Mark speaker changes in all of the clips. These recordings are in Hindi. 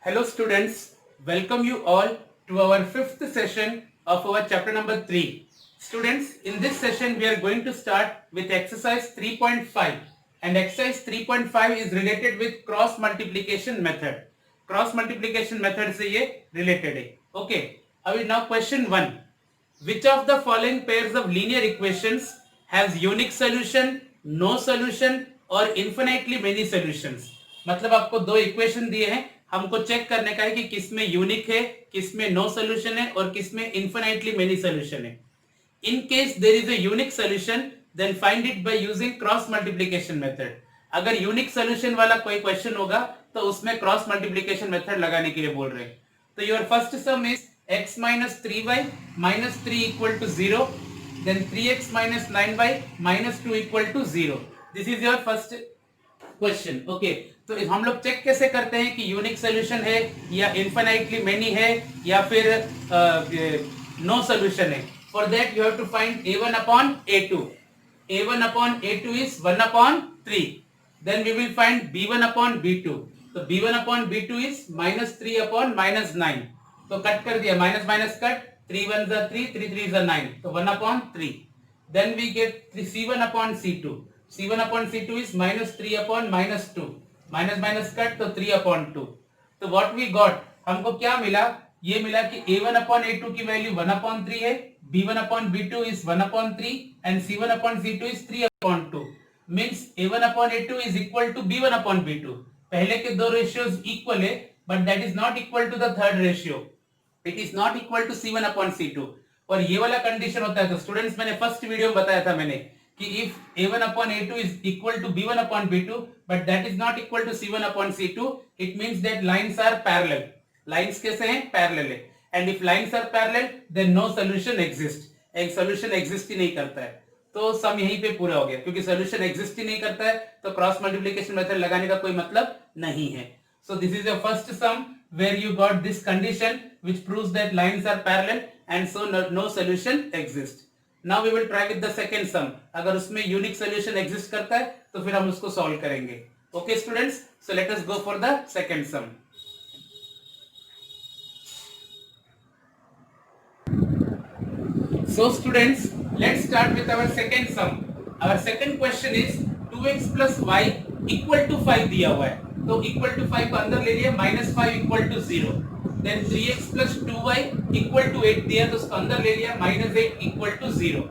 Speaker 1: Hello students, welcome you all to our fifth session of our chapter number 3. Students, in this session we are going to start with exercise 3.5 and exercise 3.5 is related with cross multiplication method. Cross multiplication method से ये related है. Okay, I will now question 1. Which of the following pairs of linear equations has unique solution, no solution और infinitely many solutions? मतलब आपको दो इक्वेशन दिए हैं, हमको चेक करने का है कि किसमें यूनिक है, किसमें नो सोल्यूशन है और किसमें इन्फिनाइटली मेनी सोल्यूशन है. In case there is a unique solution then find it by using cross multiplication method. अगर यूनिक सोल्यूशन वाला कोई क्वेश्चन होगा तो उसमें क्रॉस मल्टीप्लिकेशन मेथड लगाने के लिए बोल रहे हैं. तो your first some is x minus 3y minus 3 equal to 0, then 3x minus 9y minus 2 equal to 0. This is your first question. Okay, तो हम लोग चेक कैसे करते हैं कि यूनिक सोल्यूशन है या इनफिनिटली मेनी है या फिर नो सोल्यूशन है. For that you have to find a1 upon a2. a1 upon a2 is 1 upon 3. then we will find b1 upon b2. तो b1 upon b2 is minus 3 upon minus 9. तो कट कर दिया, minus minus cut, 3 1 is 3, 3 3 is 9, तो 1 upon 3. then we get c1 upon c2. c1 upon c2 is minus 3 upon minus 2. Minus minus cut तो 3 upon 2. तो what we got, हमको क्या मिला, ये मिला कि a1 upon a2 की वैल्यू 1 upon 3 है, b1 upon b2 is 1 upon 3 and c1 upon c2 is 3 upon 2. means a1 upon a2 is equal to b1 upon b2. पहले के दो रेशियोज इक्वल है but that is not equal to the third ratio. it is not equal to c1 upon c2. और ये वाला कंडीशन होता है. तो स्टूडेंट्स मैंने फर्स्ट वीडियो में बताया था मैंने कि if a1 upon a2 is equal to b1 upon b2 but that is not equal to c1 upon c2, it means that lines are parallel. lines कैसे हैं, parallel है. and if lines are parallel then no solution exists. एक solution exist ही नहीं करता है. तो सम यहीं पे पूरा हो गया, क्योंकि solution exist ही नहीं करता है तो क्रॉस मल्टीप्लिकेशन मेथड लगाने का कोई मतलब नहीं है. so this is your first sum where you got this condition which proves that lines are parallel and so no solution exists. Now we will try with the second sum. अगर उसमें unique solution exist करता है तो फिर हम उसको solve करेंगे. Okay students, so let us go for the second sum. So students, let's start with our second sum. Our second question is 2x plus y equal to 5 दिया हुआ है. तो equal to 5 को अंदर ले लिया, minus 5 equal to 0. then 3x plus 2y equal to 8 दिया तो उसको अंदर ले लिया, minus 8 equal to 0.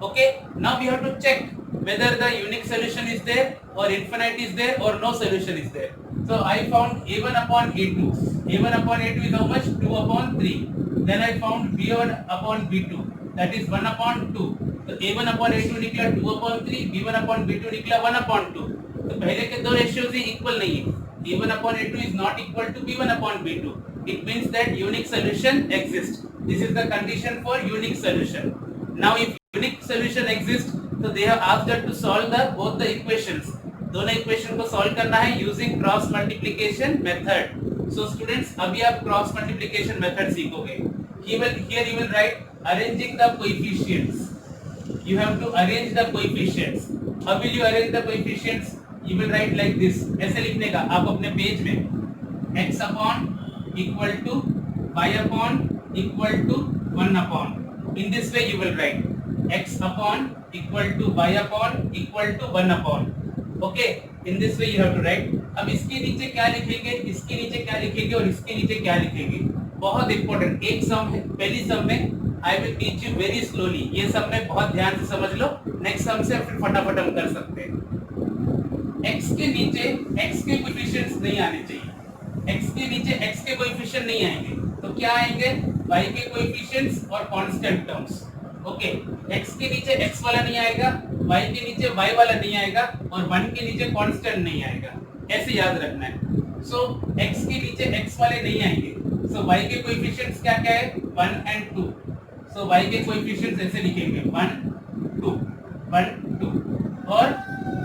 Speaker 1: okay, now we have to check whether the unique solution is there or infinite is there or no solution is there. so I found a1 upon a2. a1 upon a2 is how much, 2 upon 3. then I found b1 upon b2, that is 1 upon 2. तो a1 upon a2 निकला 2 upon 3, b1 upon b2 निकला 1 upon 2. तो पहले के दो रेशियोज ही इक्वल नहीं है. a1 upon a2 is not equal to b1 upon b2. it means that unique solution exists. this is the condition for unique solution. now if unique solution exists तो they have asked us to solve the both the equations. दोनों इक्वेशन को सॉल्व करना है using cross multiplication method. So students, अभी आप क्रॉस मल्टीप्लिकेशन मेथड सीखोगे. here you will write arranging the coefficients. you have to arrange the coefficients. how will you arrange the coefficients? you will write like this. ऐसे लिखने का आप अपने पेज में x upon equal to y upon equal to 1 upon. in this way you will write x upon equal to y upon equal to 1 upon. okay, in this way you have to write. अब इसके नीचे क्या लिखेंगे, इसके नीचे क्या लिखेंगे और इसके नीचे क्या लिखेंगे, बहुत इंपॉर्टेंट. एक सम है, पहली सम में I will teach you very slowly. ये सम में बहुत ध्यान से समझ लो, नेक्स्ट सम से फिर फटाफट हम कर सकते हैं. x के नीचे x के कोएफिशिएंट्स नहीं आने चाहिए. x के नीचे x के कोएफिशिएंट नहीं आएंगे तो क्या आएंगे, y के कोएफिशिएंट्स और कांस्टेंट टर्म्स. ओके, x के नीचे x वाला नहीं आएगा, y के नीचे y वाला नहीं आएगा और 1 के नीचे कांस्टेंट नहीं आएगा. ऐसे याद रखना है. सो x के नीचे x वाले नहीं आएंगे. सो y के कोएफिशिएंट्स क्या क्या है, 1 and 2. सो y के कोएफिशिएंट्स ऐसे लिखेंगे 1 2 1 2 और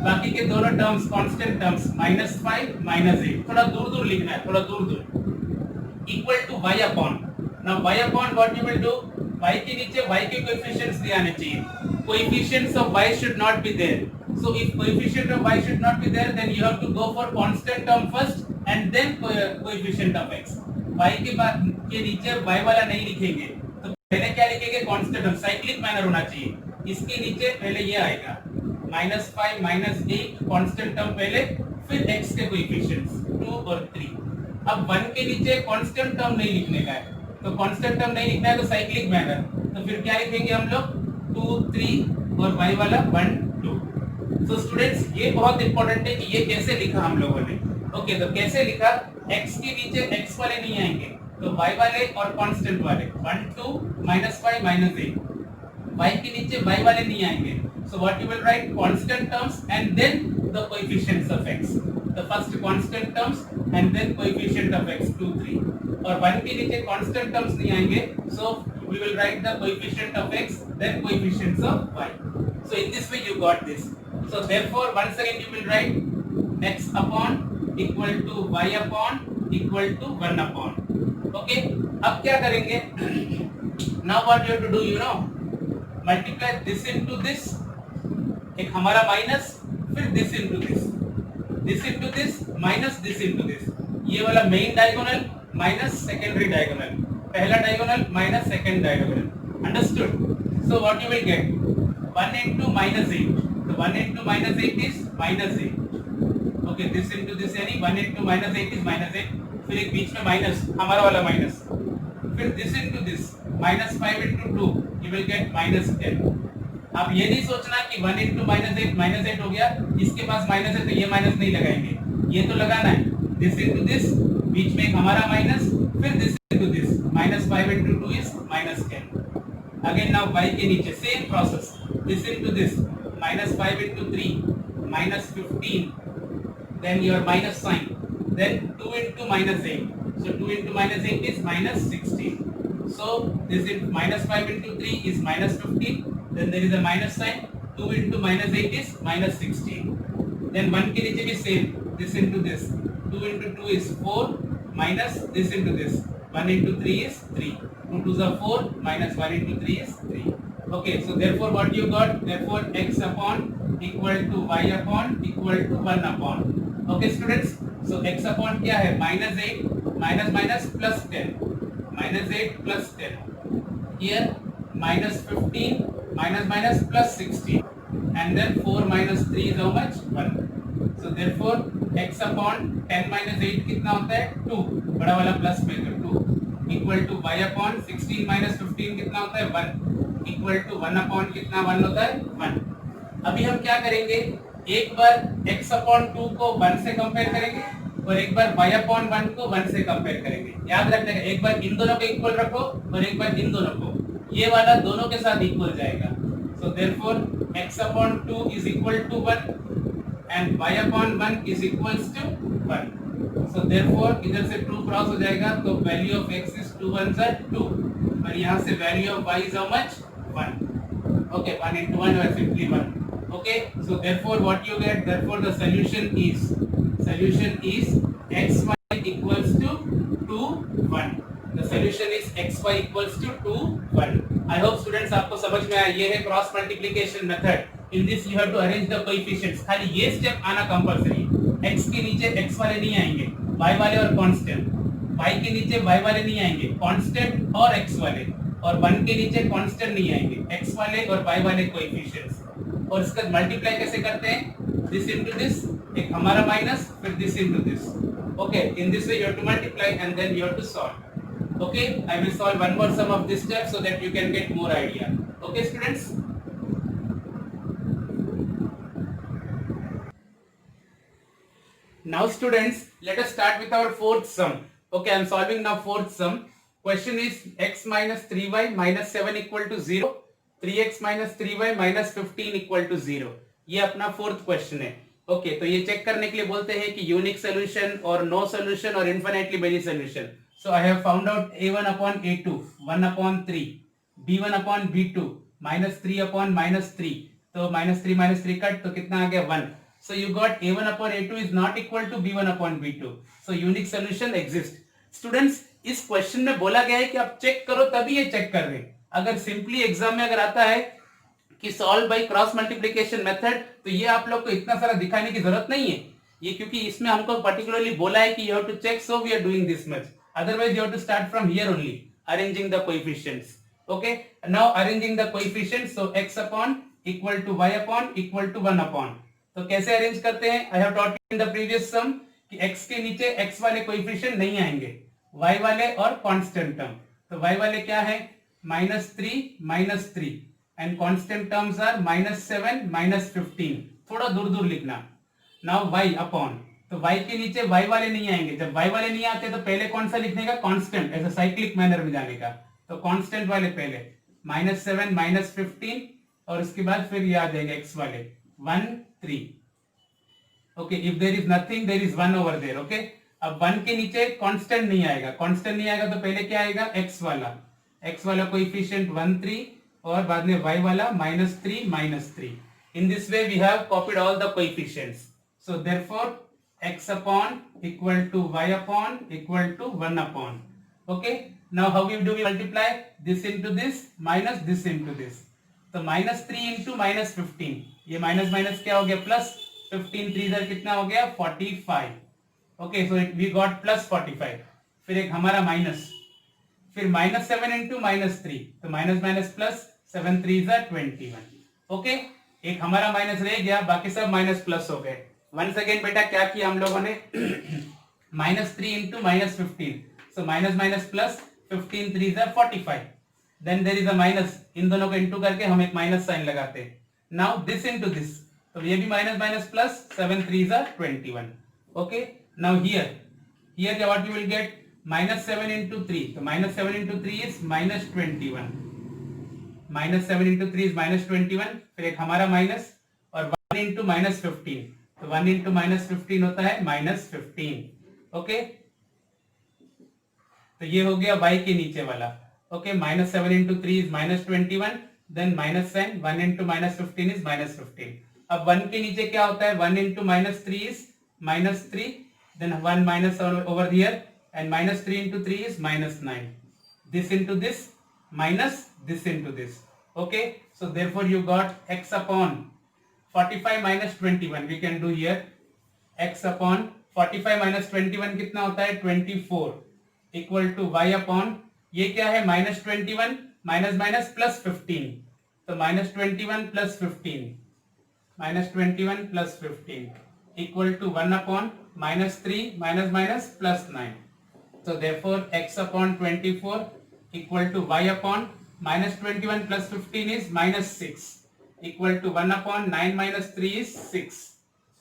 Speaker 1: बाकी के दोनों टर्म्स कांस्टेंट टर्म्स -5 -8. थोड़ा दूर दूर लिखना है, थोड़ा दूर दूर. Equal to y upon. Now y upon what you will do, y के नीचे y के कोएफिशिएंट्स नहीं आने चाहिए. Coefficients of y should not be there. So if coefficient of y should not be there, then you have to go for constant term first and then coefficient of x. y के बाद के नीचे y वाला नहीं लिखेंगे, तो पहले क्या लिखेंगे? कांस्टेंट टर्म, साइक्लिक मैनर होना चाहिए। इसके नीचे पहले ये आएगा -5 -8 कांस्टेंट टर्म पहले, फिर x के कोएफिशिएंट्स 2 और 3। अब 1 के नीचे कांस्टेंट टर्म नहीं लिखने का है, तो कांस्टेंट टर्म नहीं लिखना है तो साइक्लिक मैनर, तो फिर क्या लिखेंगे हम लोग? 2 3 और y वाला 1 2। तो स्टूडेंट्स ये बहुत इंपॉर्टेंट है कि ये कैसे लिखा हम लोगों ने। ओके, तो कैसे लिखा? x के नीचे x वाले नहीं आएंगे, तो y वाले और कांस्टेंट वाले 1 2 -5 -8। y के नीचे y वाले नहीं आएंगे, so what you will write? Constant terms and then the coefficients of x. The first constant terms and then coefficient of x 2 3। और 1 के नीचे constant terms नहीं आएंगे, so we will write the coefficient of x then coefficients of y. So in this way you got this. So therefore once again you will write x upon equal to y upon equal to 1 upon. Okay, अब क्या करेंगे? Now what you have to do, you know, multiply this into this, एक हमारा माइनस, फिर this into this into this minus this into this, ये वाला main diagonal minus secondary diagonal, पहला diagonal minus second diagonal, understood? So what you will get? 1 into -8, so 1 into -8 is -8. Okay, this into this यानी 1 into -8 is -8, फिर एक बीच में माइनस, हमारा वाला माइनस, फिर this into this -5 into 2 you will get -10। आप ये नहीं सोचना कि 1 into -8 हो गया, इसके पास माइनस है तो ये माइनस नहीं लगाएंगे, ये तो लगाना है। this into this, बीच में एक हमारा माइनस, फिर this into this -5 into 2 is -10। Again now y के नीचे same process, this into this -5 into 3 -15, then your minus sign, then 2 into -8, so 2 into -8 is -16, so this is -5 into 3 is -15, then there is a minus sign, 2 into -8 is -16, then 1 के नीचे भी same, this into this, 2 into 2 is 4 minus this into this, 1 into 3 is 3, 2 2s are 4 minus 1 into 3 is 3। Okay, so therefore what you got? Therefore x upon equal to y upon equal to 1 upon। Okay students, so x upon क्या है? -8 minus plus 10, -8 plus 10, here -15 minus plus 16, and then 4 minus 3 is how much? 1। So therefore x upon 10 minus 8 कितना होता है? 2, बड़ा वाला प्लस में तो 2, equal to y upon 16 minus 15 कितना होता है? 1, इक्वल टू 1 upon कितना 1 होता है? 1। अभी हम क्या करेंगे? एक बार x upon 2 को 1 से कंपेयर करेंगे और एक बार y upon 1 को 1 से कंपेयर करेंगे। याद रखने का, एक बार इन दोनों को इक्वल रखो और एक बार इन दोनों को, ये वाला दोनों के साथ इक्वल जाएगा। So therefore x upon 2 is equal to 1 and y upon 1 is equals to 1। So therefore इधर से 2 क्रॉस हो जाएगा, तो value of x is 2 1s are 2, और यहाँ से value of y is how much? 1। Okay, 1 into 1 or simply 1। Okay, so therefore what you get? Therefore the solution is xy equals to 2 1। The solution is xy equals to 2 1। I hope students आपको समझ में आया। ये है cross multiplication method. In this you have to arrange the coefficients। खाली ये स्टेप आना कंपलसरी। x के नीचे x वाले नहीं आएंगे, y वाले और कांस्टेंट। y के नीचे y वाले नहीं आएंगे, कांस्टेंट और x वाले, और 1 के नीचे कांस्टेंट नहीं आएंगे, x वाले और y वाले कोएफिशिएंट्स। और इसका मल्टीप्लाई कैसे करते हैं? दिस इनटू दिस, एक हमारा माइनस, फिर this into this. Okay, in this way you have to multiply and then you have to solve. Okay, I will solve one more sum of this step so that you can get more idea. Okay students, now students let us start with our fourth sum। okay, I am solving now fourth sum। question is x minus 3y minus 7 equal to 0, 3x minus 3y minus 15 equal to 0। ये अपना फोर्थ क्वेश्चन है। ओके, तो ये चेक करने के लिए बोलते हैं कि यूनिक सोल्यूशन और नो सोल्यूशन और infinitely many solution. So I have found out a1 upon a2 1 upon 3, b1 upon b2 -3 upon -3, तो -3 कट, तो कितना आ गया? 1। So you got a1 upon a2 is not equal to b1 upon b2. So unique solution exists। Students, इस क्वेश्चन में बोला गया है कि आप चेक करो, तभी ये चेक कर रहे हैं। अगर सिंपली एग्जाम में अगर आता है कि solve by cross multiplication method, तो ये आप लोग को इतना सारा दिखाने की जरूरत नहीं है, ये क्योंकि इसमें हमको पर्टिकुलरली बोला है कि you have to check, so we are doing this much, otherwise you have to start from here only arranging the coefficients. Okay, now arranging the coefficients, so x upon equal to y upon equal to 1 upon. तो कैसे अरेंज करते हैं? I have taught in the previous sum कि x के नीचे x वाले कोएफिशिएंट नहीं आएंगे, y वाले और कांस्टेंट टर्म. तो y वाले क्या है? -3 and constant terms are -7 -15. थोड़ा दूर दूर लिखना. Now y upon, तो y के नीचे y वाले नहीं आएंगे. जब y वाले नहीं आते तो पहले कौन सा लिखने का? कांस्टेंट, ऐसा साइक्लिक मैनर में जाने का. तो कांस्टेंट वाले पहले -7 -15 और उसके बाद फिर ये आ जाएंगे x वाले 1 3. Okay, if there is nothing there is 1 over there. Okay, अब 1 के नीचे कांस्टेंट नहीं आएगा. कांस्टेंट नहीं आएगा तो पहले क्या आएगा? x वाला कोएफिशिएंट 1 3 और बाद में y वाला -3. In this way we have copied all the coefficients. So therefore x upon equal to y upon equal to 1 upon. Okay. Now how we do? We multiply this into this minus this into this. तो -3 into -15. ये माइनस माइनस क्या हो गया? प्लस. 15 3 इधर कितना हो गया? 45. Okay, so we got plus 45. फिर एक हमारा माइनस, फिर -7 into -3, तो माइनस माइनस प्लस, 7 3 21. ओके, एक हमारा माइनस रह गया, बाकी सब माइनस प्लस हो गए. वंस अगेन बेटा क्या किया हम लोगों ने? -3 into -15, so minus minus plus, 15 3 45. Then there is a minus, इन दोनों को इनटू करके हम एक माइनस साइन लगाते हैं. नाउ दिस इनटू दिस, तो ये भी minus minus plus, 7 3 21. Okay, now here what you will gate? -7 into 3, तो -7 into 3 is -21. -7 into 3 is -21. फिर एक हमारा माइनस और 1 into -15, तो 1 into -15 होता है -15. ओके, तो ये हो गया y के नीचे वाला. Okay, -7 into 3 is -21, then minus sine, 1 into -15 is -15. अब 1 के नीचे क्या होता है? 1 into -3 is -3, then 1 minus over here, and -3 into 3 is -9. This into this minus this into this. Okay, so therefore you got x upon 45 minus 21. We can do here x upon 45 minus 21 कितना होता है? 24 equal to y upon, ये क्या है? -21 माइनस माइनस प्लस 15, तो -21 plus 15, -21 plus 15 equal to 1 upon -3 minus minus plus 9. So therefore x upon 24 equal to y upon -21 plus 15 is -6 equal to 1 upon 9 minus 3 is 6.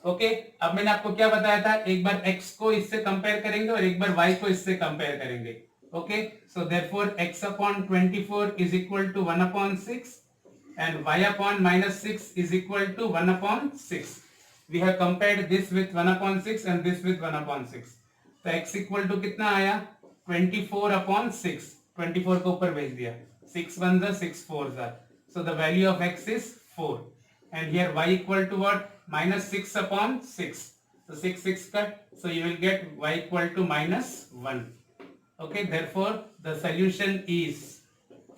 Speaker 1: Okay, अब मैंने आपको क्या बताया था? एक बार x को इससे कंपेयर करेंगे और एक बार y को इससे कंपेयर करेंगे. Okay, so therefore x upon 24 is equal to 1 upon 6 and y upon -6 is equal to 1 upon 6. We have compared this with 1 upon 6 and this with 1 upon 6. तो x इक्वल टू कितना आया? 24 upon 6. 24 को ऊपर भेज दिया. 6 1 जा 6 4 जा. So the value of x is 4. And here y equal to what? -6 upon 6. So 6 6 cut. So you will get y equal to -1. Okay. Therefore the solution is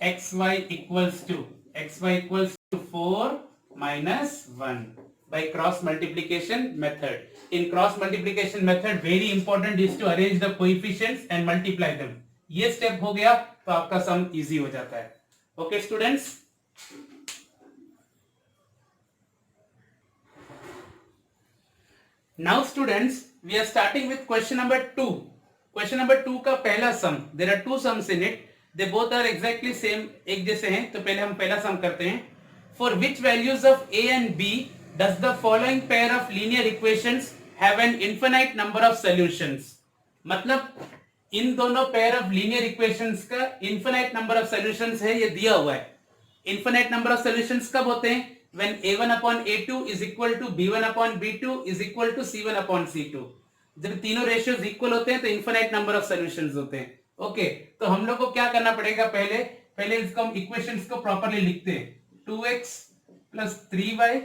Speaker 1: xy equals to 4 minus 1. By cross multiplication method. In cross multiplication method, very important is to arrange the coefficients and multiply them. ये स्टेप हो गया तो आपका सम इजी हो जाता है. Okay students, now students we are starting with question number 2. Question number 2 का पहला sum, there are 2 sums in it, they both are exactly same, एक जैसे हैं. तो पहले हम पहला सम करते हैं. For which values of a and b does the following pair of linear equations have an infinite number of solutions? मतलब इन दोनों पेयर ऑफ लीनियर इक्वेशंस का इन्फिनाइट नंबर ऑफ सॉल्यूशंस है, ये दिया हुआ है. इन्फिनाइट नंबर ऑफ सॉल्यूशंस कब होते हैं? when a1 upon a2 is equal to b1 upon b2 is equal to c1 upon c2. जब तीनों रेशियोज इक्वल होते हैं तो इन्फिनाइट नंबर ऑफ सॉल्यूशंस होते हैं. ओके, तो हम लोग को क्या करना पड़ेगा? पहले इसको हम इक्वेशंस को प्रॉपर्ली लिखते हैं. 2x प्लस 3y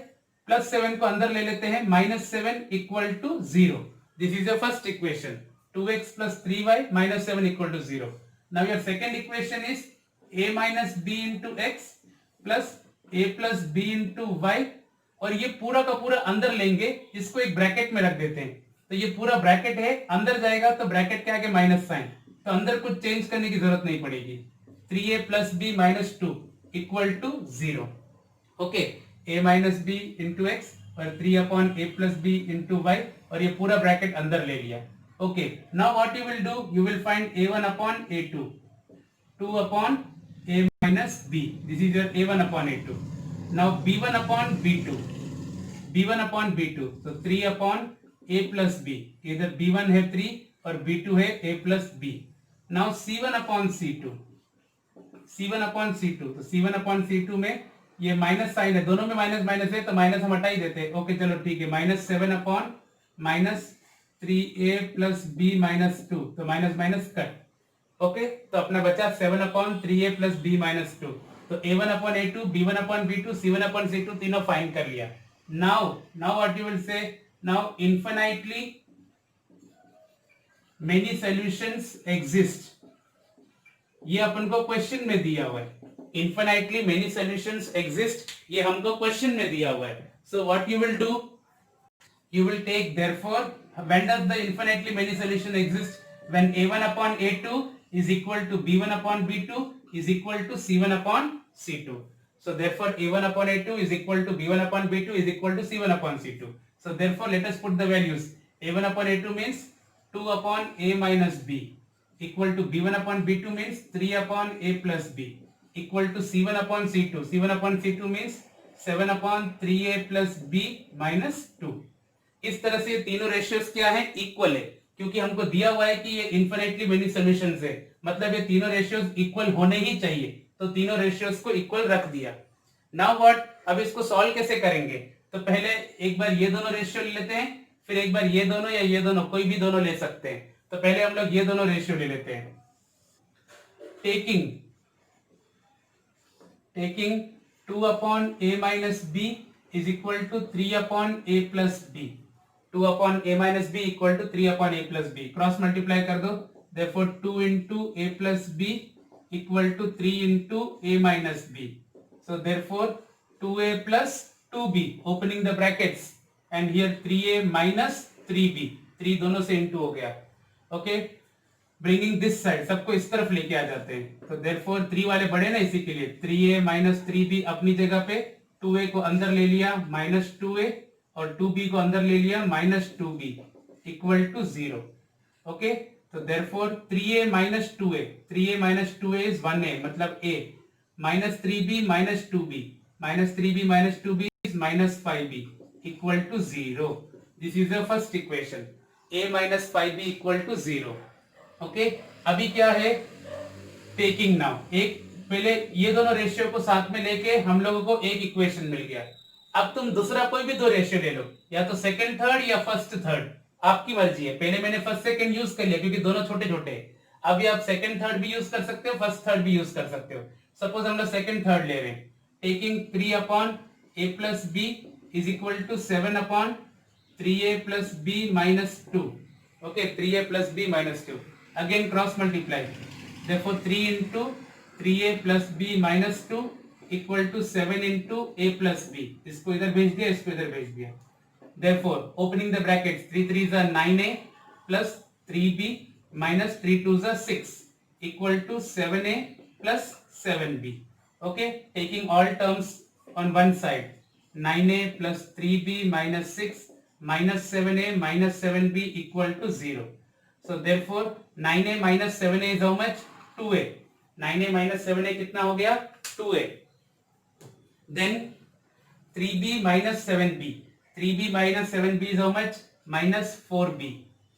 Speaker 1: प्लस 7 को अंदर ले लेते हैं, -7 equal to 0. This is your first equation. 2x plus 3y minus 7 equal to 0. Now your second equation is a minus b into x plus A plus b into y, और ये पूरा का पूरा अंदर लेंगे, इसको एक ब्रैकेट में रख देते हैं, तो ये पूरा ब्रैकेट है, अंदर जाएगा तो ब्रैकेट के आगे माइनस साइन, तो अंदर कुछ चेंज करने की जरूरत नहीं पड़ेगी। 3a plus b minus 2 equal to 0। Okay, a minus b into x और 3 upon a plus b into y, और ये पूरा ब्रैकेट अंदर ले लिया। Okay, now what you will do, you will find a1 upon a2, 2 upon a minus b. This is your a1 upon a2. Now b1 upon b2. b1 upon b2. So 3 upon a plus b. Either b1 है 3 और b2 है a plus b. Now c1 upon c2. c1 upon c2. तो c1 upon c2 में ये माइनस साइन है, दोनों में माइनस माइनस है, तो माइनस हम हटा ही देते हैं। ओके चलो ठीक है, minus 7 upon minus 3a plus b minus 2, तो माइनस माइनस कट। ओके, तो अपना बचा 7 upon 3a plus b minus 2, तो a1 upon a2, b1 upon b2, c1 upon c2 तीनों फाइंड कर लिया। Now what you will say, now infinitely many solutions exist, ये अपन को क्वेश्चन में दिया हुआ है। इनफिनाइटली मेनी सॉल्यूशंस एग्जिस्ट, ये हमको क्वेश्चन में दिया हुआ है। सो what you will do, you will take therefore, when does the infinitely many solution exist, when a1 upon a2 is equal to b1 upon b2 is equal to c1 upon c2. So therefore a1 upon a2 is equal to b1 upon b2 is equal to c1 upon c2. So therefore let us put the values. a1 upon a2 means 2 upon a minus b equal to b1 upon b2 means 3 upon a plus b equal to c1 upon c2. c1 upon c2 means 7 upon 3a plus b minus 2. इस तरह से ये तीनों रेशियोज क्या है, इक्वल है, क्योंकि हमको दिया हुआ है कि ये इनफिनिटली मेनी सॉल्यूशंस है, मतलब ये तीनों रेशियोज इक्वल होने ही चाहिए, तो तीनों रेशियोज को इक्वल रख दिया। नाउ व्हाट, अब इसको सॉल्व कैसे करेंगे, तो पहले एक बार ये दोनों रेशियो ले लेते हैं, फिर एक बार ये दोनों या ये दोनों, कोई भी दोनों ले सकते हैं। तो पहले हम लोग ये दोनों रेशियो ले लेते हैं। Taking 2 upon a minus b is equal to 3 upon a plus b, 2 upon a minus b equal to 3 upon a plus b, cross multiply कर दो, therefore 2 into a plus b equal to 3 into a minus b, so therefore 2a plus 2b opening the brackets and here 3a minus 3b, 3 दोनों से into हो गया। ओके, ब्रिंगिंग दिस साइड, सबको इस तरफ लेके आ जाते हैं, तो therefore 3 वाले बड़े ना, इसी के लिए 3a minus 3b अपनी जगह पे, 2a को अंदर ले लिया माइनस 2a और 2b को अंदर ले लिया minus 2b equal to 0। Okay, तो therefore 3a minus 2a, 3a minus 2a is 1a, मतलब a, minus 3b minus 2b, minus 3b minus 2b is minus 5b equal to 0। This is the first equation, a minus 5b equal to 0। Okay, अभी क्या है, टेकिंग नाउ, एक पहले ये दोनों रेशियो को साथ में लेके हम लोगों को एक इक्वेशन मिल गया। अब तुम दूसरा कोई भी दो रेशियो ले लो, या तो सेकंड थर्ड या फर्स्ट थर्ड, आपकी मर्जी है। पहले मैंने फर्स्ट सेकंड यूज कर लिया क्योंकि दोनों छोटे छोटे हैं, अभी आप सेकंड थर्ड भी यूज कर सकते हो, फर्स्ट थर्ड भी यूज कर सकते हो। सपोज हम लोग सेकंड थर्ड ले रहे हैं, taking 3 upon a plus b is equal to 7 upon 3a plus b minus 2। Okay, 3a plus b minus 2, again cross multiply, therefore 3 into 3a plus b minus 2 equal to 7 into a plus b, इसको इधर भेज दिया, इसको इधर भेज दिया। therefore opening the brackets, 3 3s are 9a plus 3b minus 3 2s are 6 equal to 7a plus 7b. okay, taking all terms on one side, 9a plus 3b minus 6 minus 7a minus 7b equal to 0. so therefore 9a minus 7a is how much, 2a, 9a minus 7a कितना हो गया, 2a. then 3b minus 7b, 3b minus 7b is how much, minus 4b,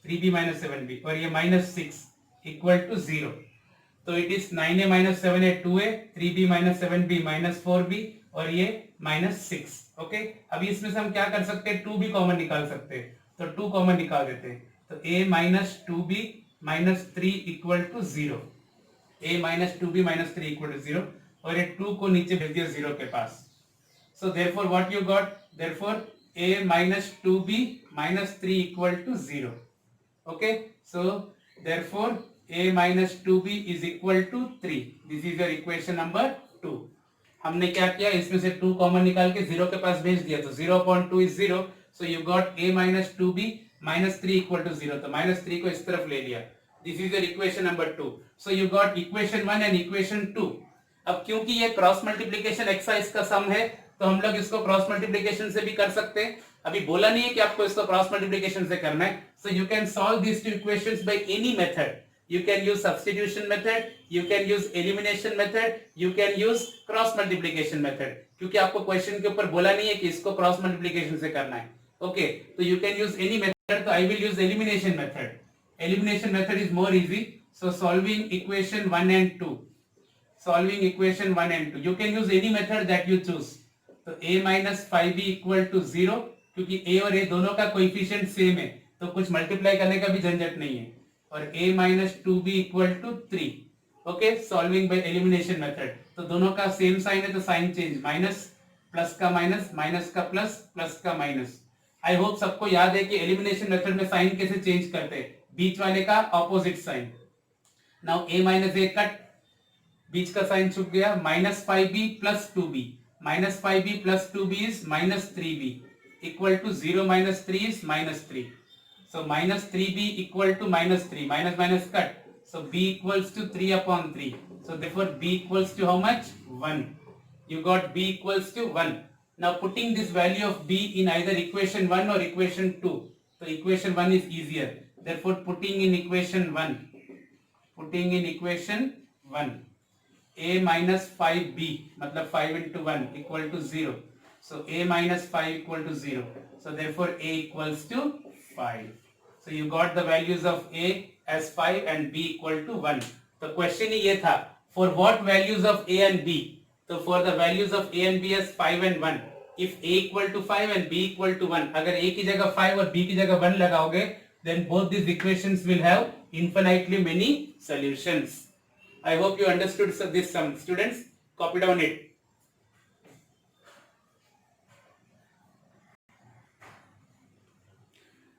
Speaker 1: 3b minus 7b, और ये minus 6 equal to 0. तो it is 9a minus 7a 2a, 3b minus 7b minus 4b, और ये minus 6. ओके, अभी इसमें से हम क्या कर सकते हैं, 2 भी कॉमन निकाल सकते हैं, तो 2 कॉमन निकाल देते हैं, तो a minus 2b minus 3 equal to 0, a minus 2b minus 3 equal to 0, और ये 2 को नीचे भेज दिया 0 के पास। so therefore what you got, therefore a minus 2b minus 3 equal to 0. okay, so therefore a minus 2b is equal to 3. this is your equation number 2. हमने क्या किया, इसमें से 2 कॉमन निकाल के 0 के पास भेज दिया, तो 0/2 is 0, so you got a minus 2b minus 3 equal to 0, तो -3 को इस तरफ ले लिया. This is your equation number 2. So you got equation 1 and equation 2. अब क्योंकि ये क्रॉस मल्टीप्लीकेशन एक्सरसाइज का सम है, तो हम लोग इसको क्रॉस मल्टीप्लीकेशन से भी कर सकते हैं. अभी बोला नहीं है कि आपको इसको क्रॉस मल्टीप्लीकेशन से करना है. So you can solve this two equations by any method. You can use substitution method, you can use elimination method, you can use cross multiplication method. क्योंकि आपको क्वेश्चन के ऊपर बोला नहीं है कि इसको क्रॉस मल्टीप्लिकेशन से करना है. ओके, तो you can use any method. तो I will use elimination method. Elimination method is more easy. So solving equation 1 and 2. Solving equation 1 and 2. You can use any method that you choose. तो a minus 5b equal to 0, क्योंकि a और a दोनों का कोएफिशिएंट सेम है, तो कुछ मल्टीप्लाई करने का भी झंझट नहीं है. और a minus 2b equal to 3. Okay, solving by elimination method. तो दोनों का सेम साइन है, तो साइन चेंज, माइनस प्लस का माइनस, माइनस का प्लस, प्लस का माइनस. आई होप सबको याद है कि एलिमिनेशन मेथड में साइन कैसे चेंज करते हैं, बीच वाले का opposite sign. Now a minus a cut, बीच का साइन छुप गया, minus 5b plus 2b. Minus 5b plus 2b is minus 3b equal to 0 minus 3 is minus 3. So minus 3b equal to minus 3. Minus minus cut. So b equals to 3/3. So therefore b equals to how much? 1. You got b equals to 1. Now putting this value of b in either equation 1 or equation 2. So equation 1 is easier. Therefore putting in equation 1. Putting in equation 1. a minus 5b मतलब 5 into 1 equal to 0. So a minus 5 equal to 0. So therefore a equals to 5. So you got the values of a as 5 and b equal to 1. तो क्वेश्चन ही ये था, for what values of a and b? तो for the values of a and b as 5 and 1. If a equal to 5 and b equal to 1, अगर a की जगह 5 और b की जगह 1 लगाओगे, then both these equations will have infinitely many solutions. I hope you understood this sum. Students, copy down it.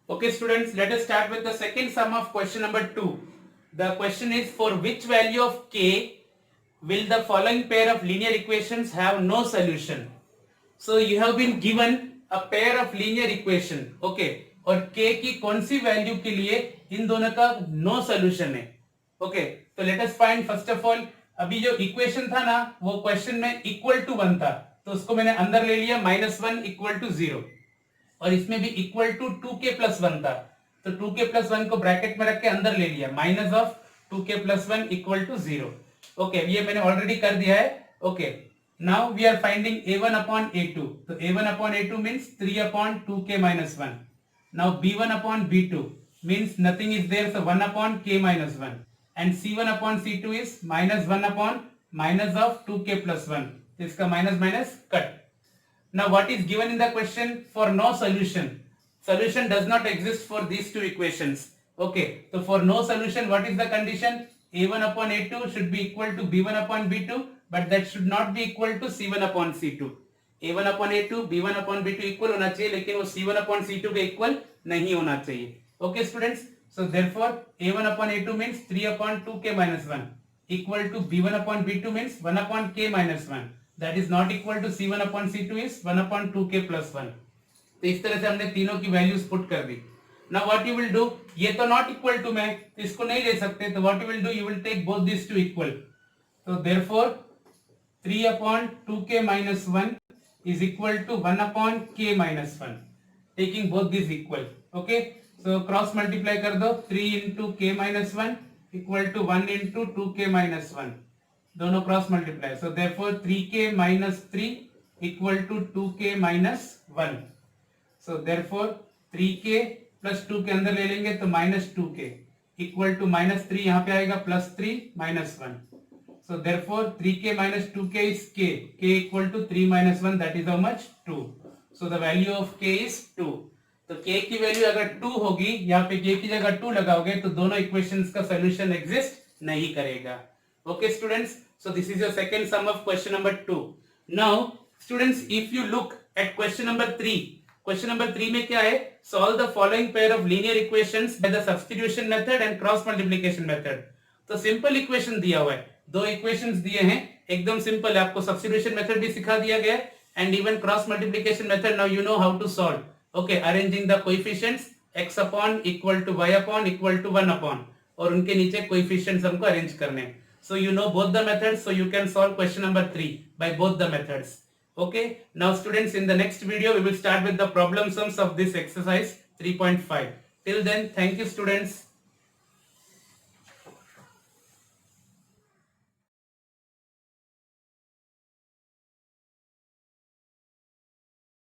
Speaker 1: Okay students, let us start with the second sum of question number 2. The question is, for which value of k will the following pair of linear equations have no solution? So you have been given a pair of linear equation. Okay, और k की कौन सी वैल्यू के लिए इन दोनों का no solution है. Okay, तो let us find first of all, अभी जो इक्वेशन था ना, वो क्वेश्चन में इक्वल टू 1 था, तो उसको मैंने अंदर ले लिया, -1 इक्वल टू 0. और इसमें भी इक्वल टू 2k प्लस 1 था, तो 2k प्लस 1 को ब्रैकेट में रख के अंदर ले लिया, minus of 2k plus 1 equal to 0. Okay, ये मैंने ऑलरेडी कर दिया है. Okay, now we are finding a1 upon a2. तो a1 upon a2 means 3 upon 2k minus 1. Now b1 upon b2 means nothing is there, so 1 upon k minus 1. And c1 upon c2 is minus 1 upon minus of 2k plus 1. तो इसका minus minus cut. Now what is given in the question? For no solution. Solution does not exist for these two equations. Okay, so for no solution, what is the condition? a1 upon a2 should be equal to b1 upon b2, but that should not be equal to c1 upon c2. a1 upon a2, b1 upon b2 equal होना चाहिए, लेकिन वो c1 upon c2 के equal नहीं होना चाहिए. Okay students, so therefore a1 upon a2 means 3 upon 2k minus 1 equal to b1 upon b2 means 1 upon k minus 1. That is not equal to c1 upon c2 is 1 upon 2k plus 1. तो इस तरह से हमने तीनों की वैल्यूज पुट कर दी. Now what you will do, ये तो not equal to में, तो इसको नहीं ले सकते, तो what you will do, you will take both these two equal. So therefore 3 upon 2k minus 1 is equal to 1 upon k minus 1. Taking both these equal. Okay, so cross multiply कर दो, 3 into k minus 1 equal to 1 into 2k minus 1. दोनों cross multiply, so therefore 3k minus 3 equal to 2k minus 1. So therefore 3k plus 2 के अंदर ले लेंगे तो -2k इक्वल टू -3 यहाँ पे आएगा +3 -1. So therefore 3k minus 2k is k equal to 3 minus 1, that is how much? 2. So the value of k is 2. तो k की वैल्यू अगर 2 होगी, यहाँ पे k की जगह 2 लगाओगे तो दोनों इक्वेशंस का सॉल्यूशन एग्जिस्ट नहीं करेगा. Okay students, so this is your second sum of question number 2. Now students, if you look at question number 3, question number 3 में क्या है? Solve the following pair of linear equations by the substitution method and cross multiplication method. तो simple equation दिया हुआ है, दो इक्वेशंस दिए हैं, एकदम सिंपल है, आपको सब्स्टिट्यूशन मेथड भी सिखा दिया गया है and even cross multiplication method. Now you know how to solve. Okay, arranging the coefficients x upon equal to y upon equal to 1 upon, और उनके नीचे कोएफिशिएंट्स हमको अरेंज करने हैं. So you know both the methods, so you can solve question number 3 by both the methods. Okay, now students, in the next video we will start with the problem sums of this exercise 3.5. Till then, thank you students.